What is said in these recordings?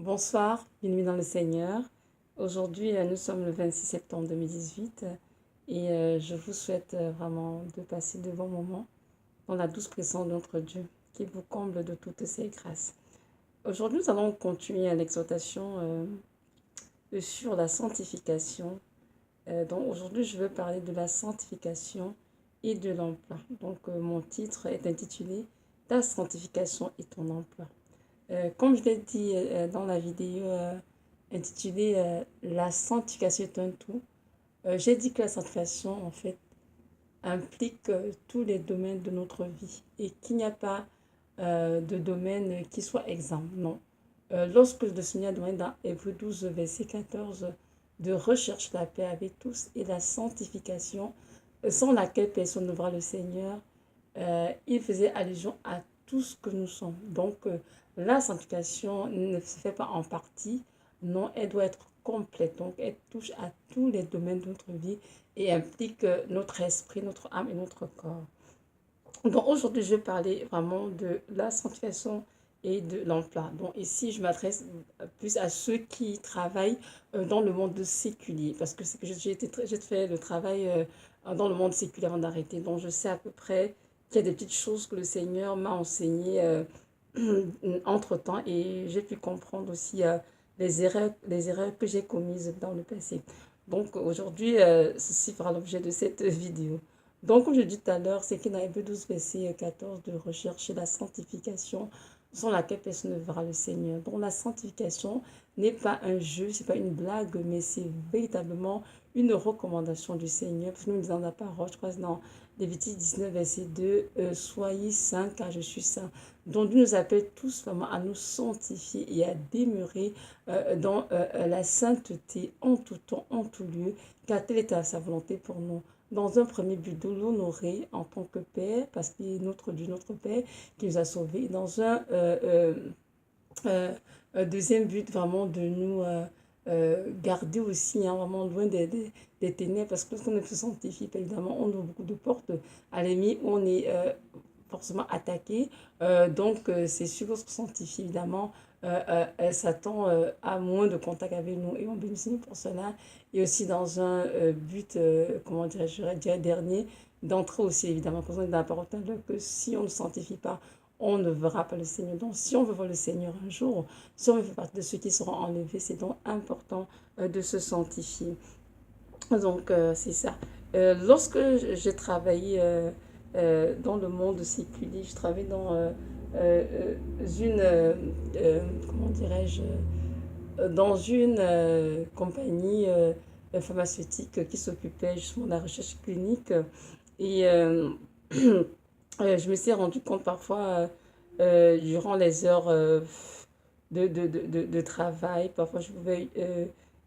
Bonsoir, bienvenue dans le Seigneur. Aujourd'hui, nous sommes le 26 septembre 2018 et je vous souhaite vraiment de passer de bons moments dans la douce présence de notre Dieu qui vous comble de toutes ses grâces. Aujourd'hui, nous allons continuer l'exhortation sur la sanctification. Donc aujourd'hui, je veux parler de la sanctification et de l'emploi. Donc mon titre est intitulé Ta sanctification et ton emploi. Comme je l'ai dit dans la vidéo intitulée La sanctification est un tout, j'ai dit que la sanctification, en fait, implique tous les domaines de notre vie et qu'il n'y a pas de domaine qui soit exempt. Non. Lorsque le Seigneur demande dans Hébreux 12, verset 14, de rechercher la paix avec tous et la sanctification, sans laquelle personne ne verra le Seigneur, il faisait allusion à tout ce que nous sommes. Donc, la sanctification ne se fait pas en partie, non, elle doit être complète. Donc, elle touche à tous les domaines de notre vie et implique notre esprit, notre âme et notre corps. Donc, aujourd'hui, je vais parler vraiment de la sanctification et de l'emploi. Donc, ici, je m'adresse plus à ceux qui travaillent dans le monde séculier, parce que j'ai fait le travail dans le monde séculier avant d'arrêter. Donc, je sais à peu près qu'il y a des petites choses que le Seigneur m'a enseignées entre-temps et j'ai pu comprendre aussi les erreurs que j'ai commises dans le passé. Donc, aujourd'hui, ceci fera l'objet de cette vidéo. Donc, comme je dis tout à l'heure, c'est qu'il dans Hébreux 12, verset 14, de rechercher la sanctification sans laquelle personne ne verra le Seigneur. Donc, la sanctification n'est pas un jeu, c'est pas une blague, mais c'est véritablement une recommandation du Seigneur. Parce que nous disons dans la parole, je crois que dans Lévitique 19, verset 2, soyez saints car je suis saint. Donc, Dieu nous appelle tous vraiment à nous sanctifier et à demeurer dans la sainteté en tout temps, en tout lieu, car telle est sa volonté pour nous. Dans un premier but, de l'honorer en tant que Père, parce qu'il est notre Dieu, notre Père, qui nous a sauvés. Dans deuxième but, vraiment de nous garder aussi, hein, vraiment loin des ténèbres, parce que lorsqu'on se sanctifie, évidemment, on ouvre beaucoup de portes à l'ennemi où on est forcément attaqué. Donc, c'est sûr qu'on se sanctifie, évidemment. Satan a moins de contact avec nous et on bénéficie pour cela. Et aussi dans un but, comment dirais-je, dernier, d'entrer aussi, évidemment, comme on dit dans la parole, que si on ne sanctifie pas, on ne verra pas le Seigneur. Donc, si on veut voir le Seigneur un jour, si on veut faire partie de ceux qui seront enlevés, c'est donc important de se sanctifier. Donc, c'est ça. Lorsque j'ai travaillé dans le monde séculier, je travaillais dans une, comment dirais-je, dans une compagnie pharmaceutique qui s'occupait justement de la recherche clinique. Et je me suis rendu compte parfois, durant les heures de travail, parfois je pouvais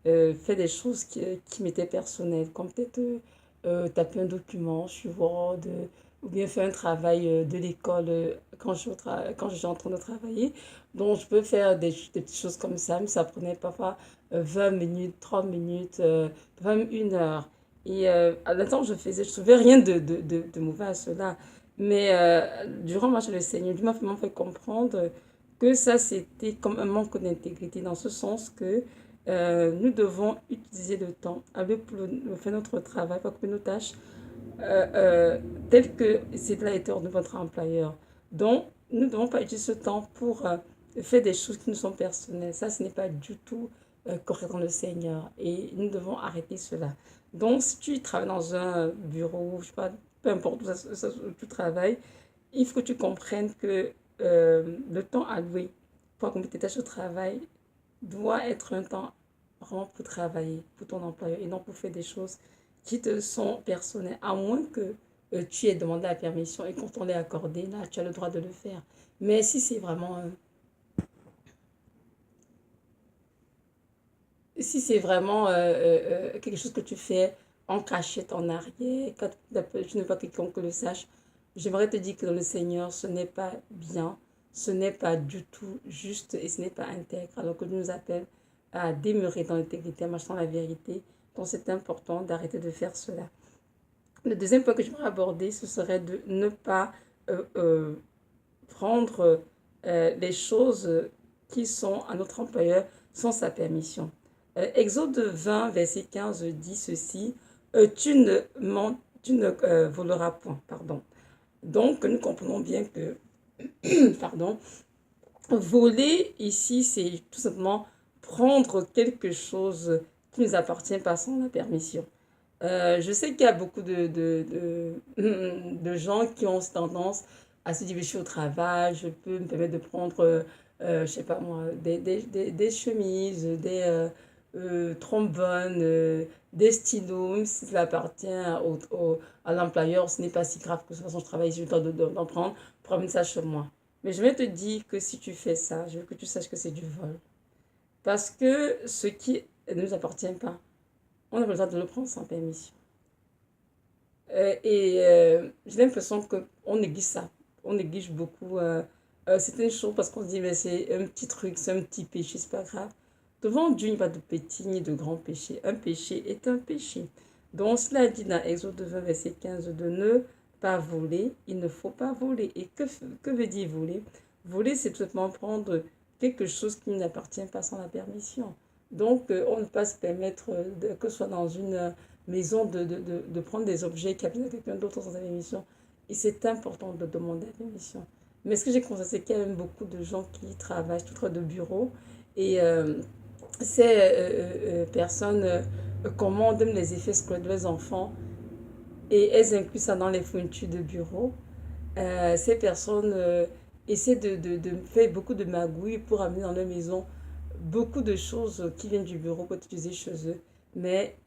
faire des choses qui m'étaient personnelles, comme peut-être taper un document sur Word, ou bien faire un travail de l'école quand j'étais en train de travailler. Donc je peux faire des petites choses comme ça, mais ça prenait parfois 20 minutes, 30 minutes, même une heure. Et à l'instant, je faisais, je ne trouvais rien de mauvais à cela. Mais durant ma marche le Seigneur, Dieu m'a vraiment fait comprendre que ça, c'était comme un manque d'intégrité, dans ce sens que nous devons utiliser le temps avec pour faire notre travail, pour occuper nos tâches, tel que cela était hors de votre employeur. Donc, nous ne devons pas utiliser ce temps pour faire des choses qui nous sont personnelles. Ça, ce n'est pas du tout correct dans le Seigneur. Et nous devons arrêter cela. Donc, si tu travailles dans un bureau, je sais pas, peu importe où tu travailles, il faut que tu comprennes que le temps alloué pour accomplir tes tâches au travail doit être un temps vraiment pour travailler, pour ton employeur, et non pour faire des choses qui te sont personnelles, à moins que tu aies demandé la permission et qu'on t'en l'ait accordé, là, tu as le droit de le faire. Mais si c'est vraiment quelque chose que tu fais en cachette, en arrière, quand tu ne veux pas que quiconque le sache, j'aimerais te dire que dans le Seigneur, ce n'est pas bien, ce n'est pas du tout juste et ce n'est pas intègre. Alors que Dieu nous appelle à demeurer dans l'intégrité, à marcher dans la vérité. Donc c'est important d'arrêter de faire cela. Le deuxième point que j'aimerais aborder, ce serait de ne pas euh, euh, prendre les choses qui sont à notre employeur sans sa permission. Exode 20, verset 15 dit ceci, tu ne voleras point, pardon. Donc, nous comprenons bien que, pardon, voler ici, c'est tout simplement prendre quelque chose qui nous appartient pas sans la permission. Je sais qu'il y a beaucoup de gens qui ont cette tendance à se dire, je suis au travail, je peux me permettre de prendre, je sais pas moi, des chemises, des trombones, des stylos, même si cela appartient à l'employeur, ce n'est pas si grave que de toute façon je travaille, j'ai le temps d'en prendre pour amener ça chez moi. Mais je vais te dire que si tu fais ça, je veux que tu saches que c'est du vol. Parce que ce qui ne nous appartient pas, on a besoin de le prendre sans permission. J'ai l'impression qu'on néglige ça. On néglige beaucoup certaines choses parce qu'on se dit, mais c'est un petit truc, c'est un petit péché, c'est pas grave. Devant Dieu, il n'y a pas de petit ni de grand péché. Un péché est un péché. Donc, cela dit dans Exode 20, verset 15, de ne pas voler, il ne faut pas voler. Et que veut dire voler? Voler, c'est tout simplement prendre quelque chose qui n'appartient pas sans la permission. Donc, on ne peut pas se permettre, que ce soit dans une maison, de prendre des objets qui appartiennent à quelqu'un d'autre sans sa permission. Et c'est important de demander la permission. Mais ce que j'ai constaté, c'est qu'il y a même beaucoup de gens qui travaillent tout de bureau et ces personnes commandent les effets scolaires de leurs enfants et elles incluent ça dans les fournitures de bureau. Ces personnes essaient de faire beaucoup de magouilles pour amener dans leur maison beaucoup de choses qui viennent du bureau pour utiliser chez eux. Mais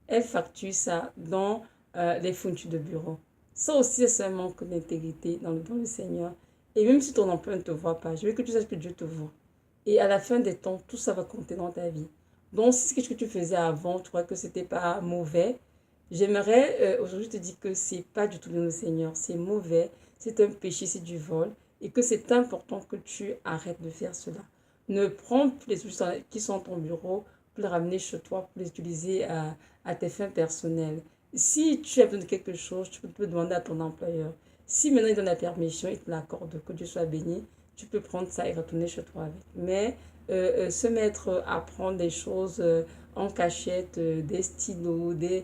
elles facturent ça dans les fournitures de bureau. Ça aussi, c'est un manque d'intégrité dans le Seigneur. Et même si ton employeur ne te voit pas, je veux que tu saches que Dieu te voit. Et à la fin des temps, tout ça va compter dans ta vie. Donc, si c'est quelque chose que tu faisais avant, tu crois que c'était pas mauvais, j'aimerais aujourd'hui te dire que c'est pas du tout le Seigneur. C'est mauvais, c'est un péché, c'est du vol. Et que c'est important que tu arrêtes de faire cela. Ne prends plus les outils qui sont dans ton bureau pour les ramener chez toi, pour les utiliser à tes fins personnelles. Si tu as besoin de quelque chose, tu peux demander à ton employeur. Si maintenant il donne la permission, il te l'accorde, que Dieu soit béni, tu peux prendre ça et retourner chez toi avec. Mais se mettre à prendre des choses en cachette, des stylos, des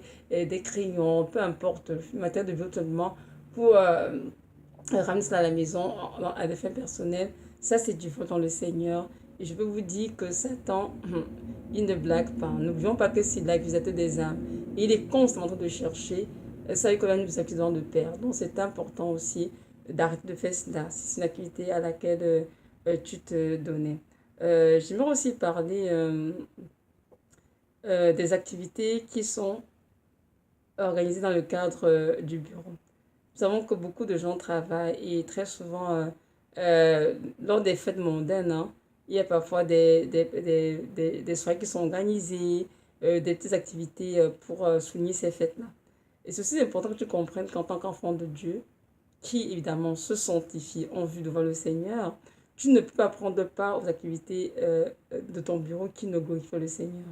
crayons, peu importe, le matériel de développement pour ramener cela à la maison à des fins personnelles, ça c'est du vol dans le Seigneur. Et je peux vous dire que Satan, il ne blague pas. N'oublions pas que c'est l'accusateur des âmes. Il est constamment en train de chercher ça qu'on a nous accusons de perdre. Donc c'est important aussi d'arrêter de faire cela. C'est une activité à laquelle tu te donnais. J'aimerais aussi parler des activités qui sont organisées dans le cadre du bureau. Nous savons que beaucoup de gens travaillent et très souvent, lors des fêtes mondaines, hein, il y a parfois des soirées qui sont organisées, des petites activités pour souligner ces fêtes-là. Et ceci est important que tu comprennes qu'en tant qu'enfant de Dieu, qui évidemment se sanctifie en vue de voir le Seigneur, tu ne peux pas prendre part aux activités de ton bureau qui ne glorifient le Seigneur.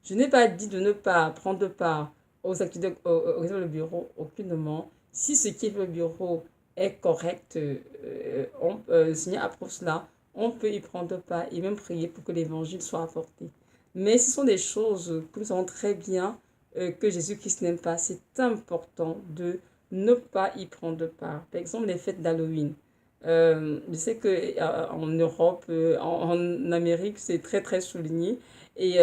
Je n'ai pas dit de ne pas prendre part aux activités organisées dans le bureau aucunement. Si ce qui est le bureau est correct, le Seigneur approuve cela, on peut y prendre part et même prier pour que l'évangile soit apporté. Mais ce sont des choses que nous savons très bien que Jésus-Christ n'aime pas. C'est important de ne pas y prendre part. Par exemple, les fêtes d'Halloween. Je sais qu'en Europe, en Amérique, c'est très très souligné. Et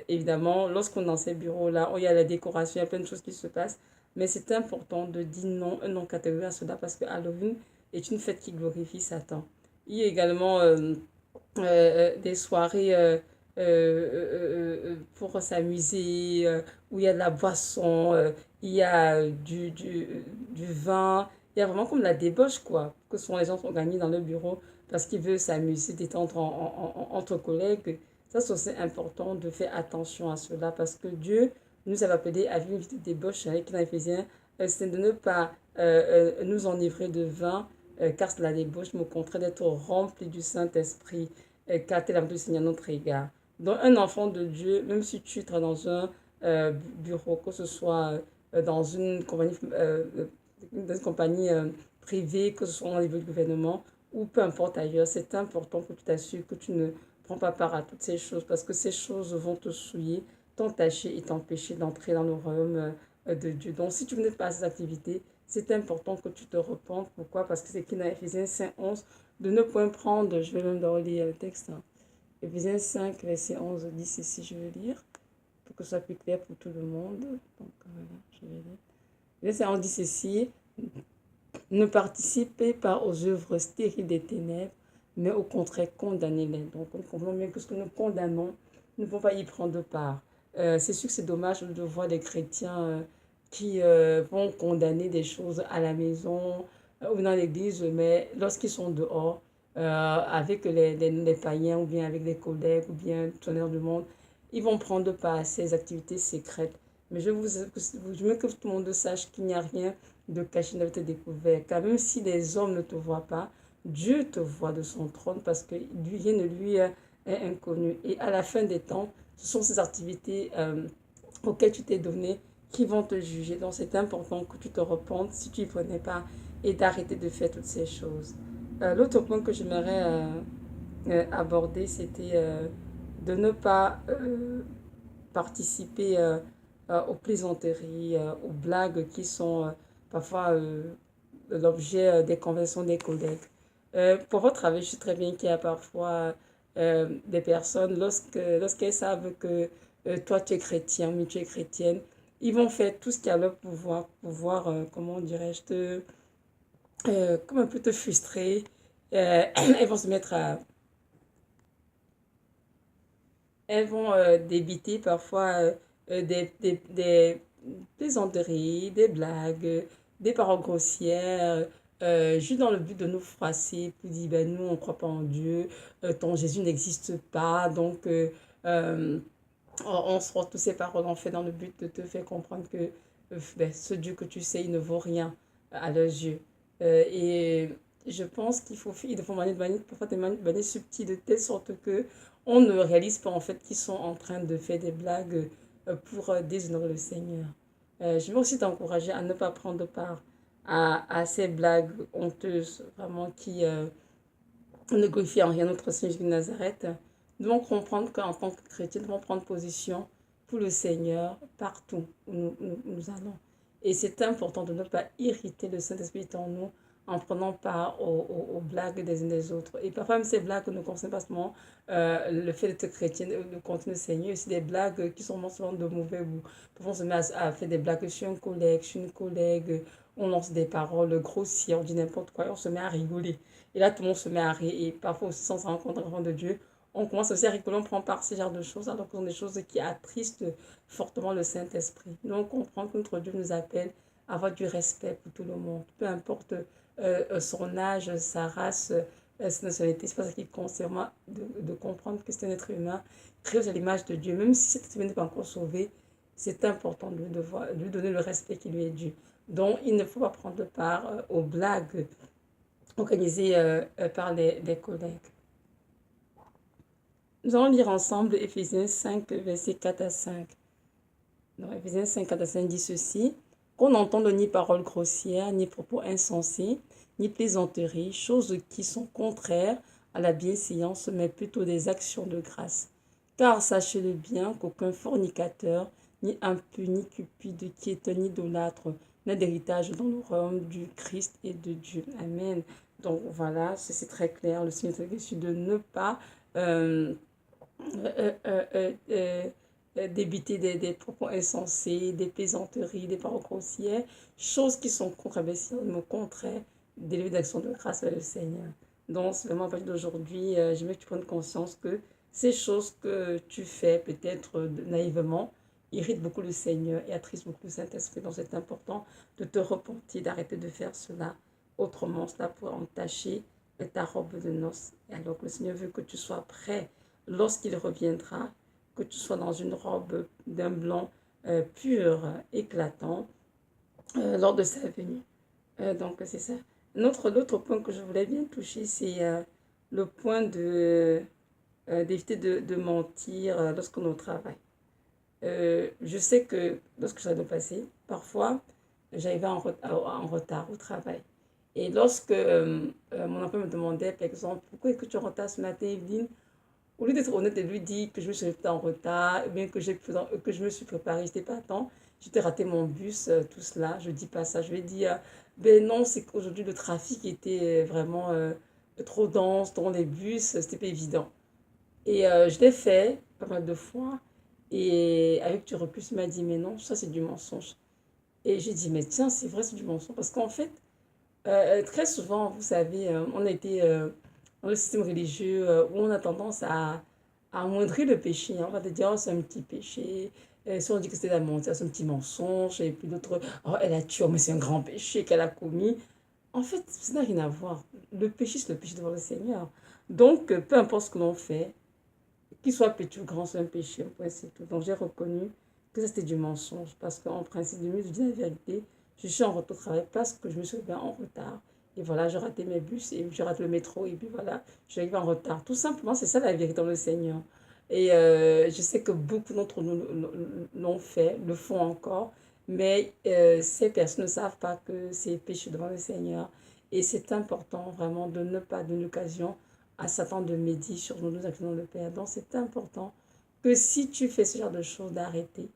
évidemment, lorsqu'on est dans ces bureaux-là, il y a la décoration, il y a plein de choses qui se passent. Mais c'est important de dire non, un non catégorique à cela parce que Halloween est une fête qui glorifie Satan. Il y a également des soirées pour s'amuser, où il y a de la boisson, il y a du vin, il y a vraiment comme la débauche, quoi, que souvent les gens sont gagnés dans le bureau parce qu'ils veulent s'amuser, détendre entre collègues. Ça, c'est important de faire attention à cela parce que Dieu nous a appelés à vivre une vie de débauche avec dans Éphésiens, c'est de ne pas nous enivrer de vin, car c'est la débauche, mais au contraire d'être rempli du Saint-Esprit, car tel l'amour du Seigneur à notre égard. Donc, un enfant de Dieu, même si tu travailles dans un bureau, que ce soit dans une compagnie privée, que ce soit au niveau du gouvernement ou peu importe ailleurs, c'est important que tu t'assures que tu ne prends pas part à toutes ces choses parce que ces choses vont te souiller, t'entacher et t'empêcher d'entrer dans le royaume de Dieu. Donc, si tu n'es pas à ces activités, c'est important que tu te repentes. Pourquoi? Parce que c'est écrit dans Éphésiens 5, 11, de ne point prendre, je vais même leur lire le texte, hein. Éphésiens 5, verset 11 dit ceci, je vais lire, pour que ce soit plus clair pour tout le monde. Donc, voilà, je vais lire. Verset 11 dit ceci, ne participez pas aux œuvres stériles des ténèbres, mais au contraire, condamnez-les. Donc, on comprend bien que ce que nous condamnons, nous ne pouvons pas y prendre part. C'est sûr que c'est dommage de voir des chrétiens qui vont condamner des choses à la maison ou dans l'église, mais lorsqu'ils sont dehors, avec les païens ou bien avec des collègues ou bien le tonnerre du monde, ils vont prendre part à ces activités secrètes. Mais je veux que tout le monde sache qu'il n'y a rien de caché ne te découvert. Car même si les hommes ne te voient pas, Dieu te voit de son trône parce que rien ne lui est inconnu. Et à la fin des temps, ce sont ces activités auxquelles tu t'es donné qui vont te juger. Donc c'est important que tu te repentes si tu n'y prenais pas et d'arrêter de faire toutes ces choses. L'autre point que j'aimerais aborder, c'était de ne pas participer aux plaisanteries, aux blagues qui sont parfois l'objet des conversations des collègues. Pour votre travail, je sais très bien qu'il y a parfois des personnes, lorsqu'elles savent que toi tu es chrétien, mais tu es chrétienne, ils vont faire tout ce qu'il y a à leur pouvoir comment dirais-je, comme un peu te frustrer. Elles vont se mettre à... Elles vont débiter parfois des plaisanteries, des blagues, des paroles grossières, juste dans le but de nous froisser, pour dire, ben, nous, on ne croit pas en Dieu, ton Jésus n'existe pas, donc euh, on se frotte toutes ces paroles, en fait, dans le but de te faire comprendre que ben, ce Dieu que tu sais, il ne vaut rien à leurs yeux. Et je pense il faut parfois des manières subtiles de telle sorte que on ne réalise pas en fait qu'ils sont en train de faire des blagues pour déshonorer le Seigneur. Je veux aussi t'encourager à ne pas prendre part à ces blagues honteuses, vraiment qui ne glorifient en rien notre Seigneur Jésus de Nazareth. Nous devons comprendre qu'en tant que chrétiens, nous devons prendre position pour le Seigneur partout où nous allons. Et c'est important de ne pas irriter le Saint-Esprit en nous en prenant part aux blagues des uns des autres. Et parfois, même ces blagues ne concernent pas seulement le fait d'être chrétien, de continuer le Seigneur, aussi des blagues qui sont souvent de mauvais goût. Parfois, on se met à faire des blagues sur un collègue, sur une collègue, on lance des paroles grossières, on dit n'importe quoi, et on se met à rigoler. Et là, tout le monde se met à rire. Et parfois aussi, sans se rendre compte vraiment de Dieu, on commence aussi à rigoler, on prend part à ce genre de choses, alors que ce sont des choses qui attristent fortement le Saint-Esprit. Donc, on comprend que notre Dieu nous appelle à avoir du respect pour tout le monde. Peu importe son âge, sa race, sa nationalité, c'est pas ça qui compte. C'est vraiment de comprendre que c'est un être humain créé à l'image de Dieu. Même si cet être humain n'est pas encore sauvé, c'est important de lui donner le respect qui lui est dû. Donc, il ne faut pas prendre part aux blagues organisées par des collègues. Nous allons lire ensemble Éphésiens 5, versets 4 à 5. Donc, Éphésiens 5, 4 à 5 dit ceci. Qu'on n'entende ni paroles grossières, ni propos insensés, ni plaisanteries, choses qui sont contraires à la bienséance, mais plutôt des actions de grâce. Car sachez-le bien qu'aucun fornicateur, ni impur, ni cupide, qui est un idolâtre, n'a d'héritage dans le royaume du Christ et de Dieu. Amen. Donc voilà, c'est très clair. Le Seigneur est reçu de ne pas débiter des propos insensés, des plaisanteries, des paroles grossières, choses qui sont au contraire d'élever d'action de grâce vers le Seigneur. Donc, c'est vraiment à partir d'aujourd'hui, j'aimerais que tu prennes conscience que ces choses que tu fais, peut-être naïvement, irritent beaucoup le Seigneur et attristent beaucoup le Saint-Esprit. Donc, c'est important de te repentir, d'arrêter de faire cela. Autrement, cela pourrait entacher ta robe de noces. Et alors que le Seigneur veut que tu sois prêt lorsqu'il reviendra, que tu sois dans une robe d'un blanc pur, éclatant, lors de sa venue. Donc, c'est ça. L'autre point que je voulais bien toucher, c'est le point d'éviter de mentir lorsqu'on est au travail. Je sais que lorsque j'allais au passé, parfois, j'arrivais en retard au travail. Et lorsque mon employeur me demandait, par exemple, pourquoi est-ce que tu es en retard ce matin, Evelyne? Au lieu d'être honnête et lui dire que je me suis levée en retard, ou bien que je me suis préparée, je n'étais pas à temps, j'étais raté mon bus, tout cela, je ne dis pas ça. Je vais dire, ben non, c'est qu'aujourd'hui le trafic était vraiment trop dense dans les bus, c'était pas évident. Et je l'ai fait pas mal de fois. Et avec du recul, il m'a dit, mais non, ça c'est du mensonge. Et j'ai dit, mais tiens, c'est vrai, c'est du mensonge. Parce qu'en fait, très souvent, vous savez, on a été dans le système religieux où on a tendance à amoindrir le péché, hein. On va te dire, oh, c'est un petit péché. Si on dit que c'est la mentir, c'est un petit mensonge. Et puis d'autres, oh, elle a tué, oh, mais c'est un grand péché qu'elle a commis. En fait, ça n'a rien à voir. Le péché, c'est le péché devant le Seigneur. Donc, peu importe ce que l'on fait, qu'il soit petit ou grand, c'est un péché, point, c'est tout. Donc j'ai reconnu que ça c'était du mensonge parce qu'en principe, de mieux, je dis la vérité, je suis en retard au travail parce que je me suis levée en retard. Et voilà, j'ai raté mes bus et j'ai raté le métro et puis voilà, je suis arrivée en retard. Tout simplement, c'est ça la vérité dans le Seigneur. Et je sais que beaucoup d'entre nous l'ont fait, le font encore, mais ces personnes ne savent pas que c'est péché devant le Seigneur. Et c'est important vraiment de ne pas donner l'occasion à Satan de médire sur nous, nous inclinons le Père. Donc c'est important que si tu fais ce genre de choses, d'arrêter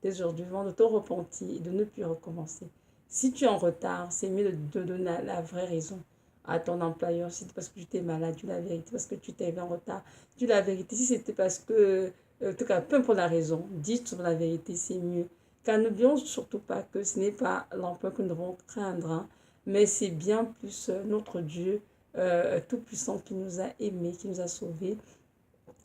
dès aujourd'hui, de te repentir et de ne plus recommencer. Si tu es en retard, c'est mieux de donner la vraie raison à ton employeur. Si c'est parce que tu étais malade, dis la vérité. Parce que tu t'es en retard, dis la vérité. Si c'était parce que, en tout cas, peu importe la raison, dis toujours la vérité, c'est mieux. Car n'oublions surtout pas que ce n'est pas l'emploi que nous devons craindre, hein, mais c'est bien plus notre Dieu tout-puissant qui nous a aimés, qui nous a sauvés,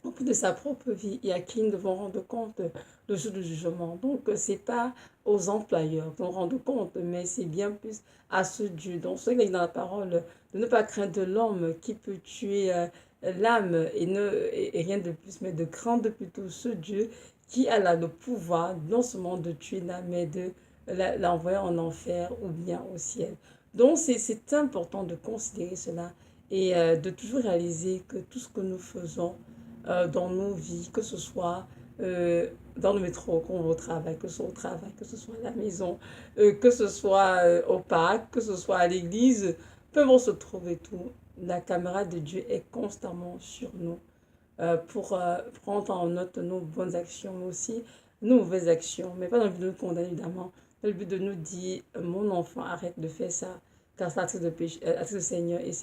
au bout de sa propre vie et à qui nous devons rendre compte le jour du jugement. Donc, ce n'est pas aux employeurs qu'on rend compte, mais c'est bien plus à ce Dieu. Donc, ce qu'il dit dans la parole, de ne pas craindre l'homme qui peut tuer l'âme et rien de plus, mais de craindre plutôt ce Dieu qui a là le pouvoir non seulement de tuer l'âme, mais de l'envoyer en enfer ou bien au ciel. Donc, c'est important de considérer cela et de toujours réaliser que tout ce que nous faisons dans nos vies, que ce soit dans le métro, qu'on va au travail, que ce soit au travail, que ce soit à la maison, que ce soit au parc, que ce soit à l'église, peu importe se trouver tout, la caméra de Dieu est constamment sur nous pour prendre en note nos bonnes actions, mais aussi nos mauvaises actions, mais pas dans le but de nous condamner évidemment, dans le but de nous dire, mon enfant, arrête de faire ça, car c'est acte de péché, acte de Seigneur, et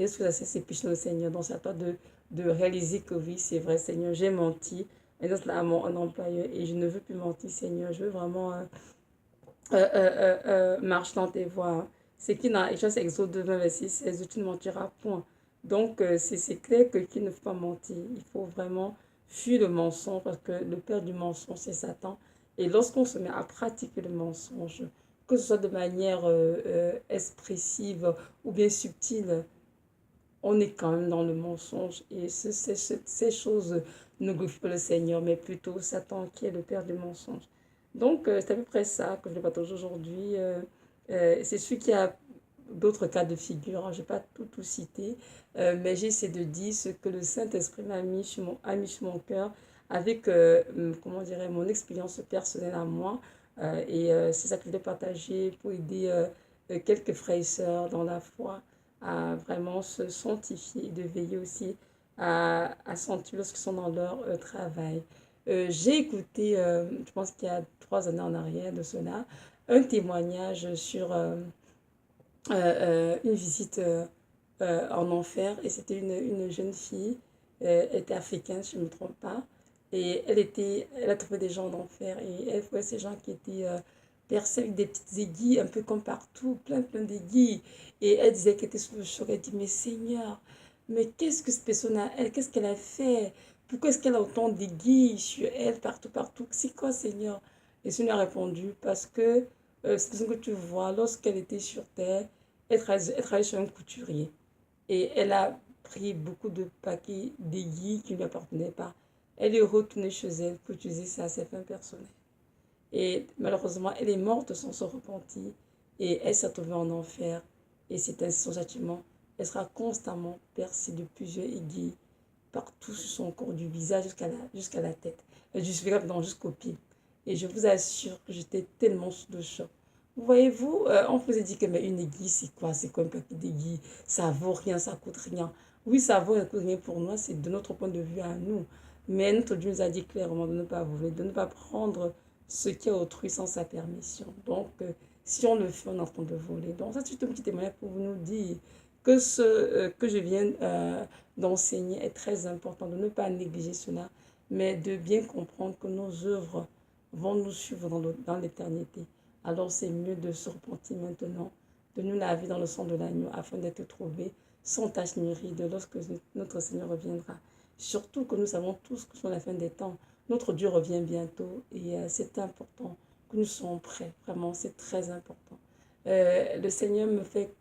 ce que c'est péché le Seigneur. Donc c'est à toi de réaliser que oui, c'est vrai, Seigneur, j'ai menti, et donc là, à mon employeur, et je ne veux plus mentir, Seigneur, je veux vraiment marcher dans tes voies, hein. C'est qui dans Exode 20, verset 16, tu ne mentiras point. Donc, c'est clair que qu'il ne faut pas mentir. Il faut vraiment fuir le mensonge parce que le père du mensonge, c'est Satan. Et lorsqu'on se met à pratiquer le mensonge, que ce soit de manière expressive ou bien subtile, on est quand même dans le mensonge. Et ces choses ne glorifient pas le Seigneur, mais plutôt Satan qui est le père du mensonge. Donc, c'est à peu près ça que je vais partager aujourd'hui. C'est celui qui a d'autres cas de figure, hein. Je ne vais pas tout citer, mais j'essaie de dire ce que le Saint-Esprit a mis sur mon cœur avec, comment dirais, mon expérience personnelle à moi. C'est ça que je vais partager pour aider quelques frères et sœurs dans la foi à vraiment se sanctifier et de veiller aussi à sentir lorsqu'ils sont dans leur travail. J'ai écouté, je pense qu'il y a 3 années en arrière de cela, un témoignage sur une visite en enfer et c'était une jeune fille, elle était africaine, si je ne me trompe pas, et elle a trouvé des gens en enfer et elle voyait ces gens qui étaient percés avec des petites aiguilles un peu comme partout, plein d'aiguilles, et elle disait qu'elle était sous le choc, elle dit mais Seigneur, mais qu'est-ce que cette personne a, elle, qu'est-ce qu'elle a fait? Pourquoi est-ce qu'elle a autant d'aiguilles sur elle, partout? C'est quoi, Seigneur? Et Seigneur a répondu, parce que c'est ce que tu vois, lorsqu'elle était sur terre, elle travaillait sur un couturier. Et elle a pris beaucoup de paquets d'aiguilles qui ne lui appartenaient pas. Elle est retournée chez elle pour utiliser ça à ses fins personnelles. Et malheureusement, elle est morte sans se repentir. Et elle s'est retrouvée en enfer. Et c'est ainsi son châtiment. Elle sera constamment percée de plusieurs aiguilles partout sur son corps, du visage jusqu'à la tête, jusqu'aux pieds. Et je vous assure que j'étais tellement sous le choc. Voyez-vous, on vous a dit que mais une aiguille, c'est quoi? C'est quoi un paquet d'aiguilles? Ça vaut rien, ça coûte rien. Oui, ça vaut rien pour nous, c'est de notre point de vue à nous. Mais notre Dieu nous a dit clairement de ne pas voler, de ne pas prendre ce qui est autrui sans sa permission. Donc, si on le fait, on est en train de voler. Donc, ça, c'est un petit témoignage pour nous dire que ce que je viens d'enseigner est très important, de ne pas négliger cela, mais de bien comprendre que nos œuvres vont nous suivre dans l'éternité. Alors, c'est mieux de se repentir maintenant, de nous laver dans le sang de l'agneau afin d'être trouvés sans tache ni ride lorsque notre Seigneur reviendra. Surtout que nous savons tous que sur la fin des temps, notre Dieu revient bientôt et c'est important que nous soyons prêts. Vraiment, c'est très important. Le Seigneur me fait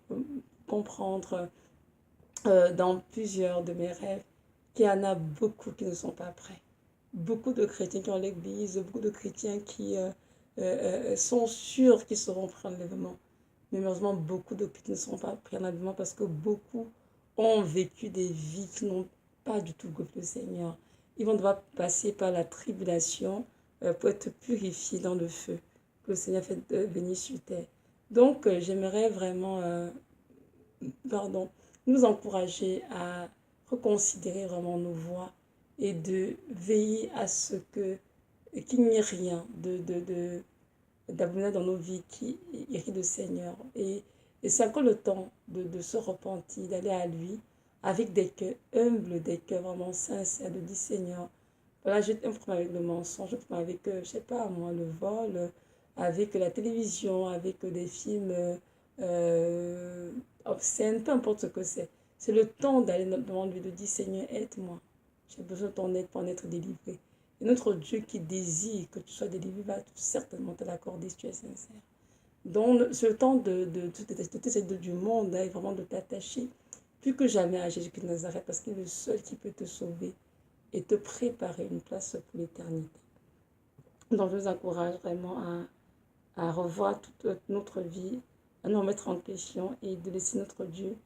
comprendre dans plusieurs de mes rêves qu'il y en a beaucoup qui ne sont pas prêts. Beaucoup de chrétiens qui ont l'église, beaucoup de chrétiens qui sont sûrs qu'ils seront prêts en enlèvement. Mais malheureusement, beaucoup de chrétiens ne seront pas prêts en enlèvement parce que beaucoup ont vécu des vies qui n'ont pas du tout goûté le Seigneur. Ils vont devoir passer par la tribulation pour être purifiés dans le feu que le Seigneur fait venir sur terre. Donc, j'aimerais vraiment, nous encourager à reconsidérer vraiment nos voies et de veiller à ce que qu'il n'y ait rien d'abominable dans nos vies qui irrite le Seigneur. Et c'est encore le temps de se repentir, d'aller à lui avec des cœurs humbles, des cœurs vraiment sincères, de dire Seigneur, voilà, j'ai un problème avec le mensonge, un problème avec, je sais pas moi, le vol, avec la télévision, avec des films obscènes, peu importe ce que c'est. C'est le temps d'aller devant lui, de dire Seigneur, aide-moi. J'ai besoin de ton aide pour en être délivré. Et notre Dieu qui désire que tu sois délivré va certainement te l'accorder si tu es sincère. Donc, ce temps de du monde, hein, vraiment de t'attacher plus que jamais à Jésus-Christ de Nazareth, parce qu'il est le seul qui peut te sauver et te préparer une place pour l'éternité. Donc, je vous encourage vraiment à revoir toute notre vie, à nous remettre en question et de laisser notre Dieu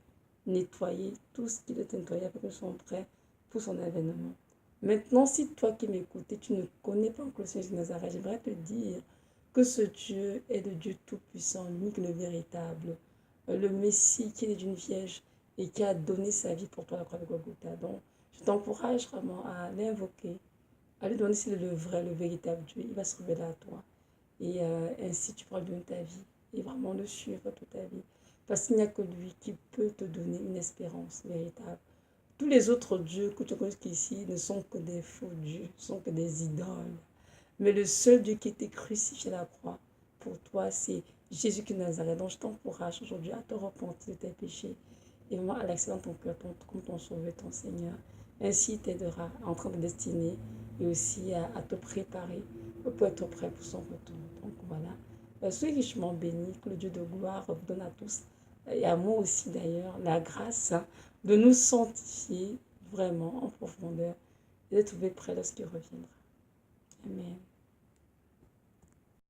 nettoyer tout ce qu'il est nettoyé pour que nous soyons prêts pour son avènement. Maintenant, si toi qui m'écoutes, tu ne connais pas encore le Seigneur de Nazareth, j'aimerais te dire que ce Dieu est le Dieu tout-puissant, l'unique, le véritable, le Messie qui est d'une vierge et qui a donné sa vie pour toi à la croix de Golgotha. Donc, je t'encourage vraiment à l'invoquer, à lui demander s'il est le vrai, le véritable Dieu. Il va se révéler à toi. Et ainsi, tu pourras lui donner ta vie et vraiment le suivre toute ta vie. Parce qu'il n'y a que lui qui peut te donner une espérance véritable. Tous les autres dieux que tu connais ici ne sont que des faux dieux, ne sont que des idoles. Mais le seul Dieu qui était crucifié à la croix pour toi, c'est Jésus-Christ de Nazareth. Donc je t'encourage aujourd'hui à te repentir de tes péchés et vraiment à l'accepter dans ton cœur comme ton sauveur, ton Seigneur. Ainsi, il t'aidera à entrer dans ta destinée et aussi à te préparer pour être prêt pour son retour. Donc voilà. Soyez richement bénis, que le Dieu de gloire vous donne à tous, et à moi aussi d'ailleurs, la grâce de nous sanctifier vraiment en profondeur et de trouver prêt lorsqu'il reviendra. Amen.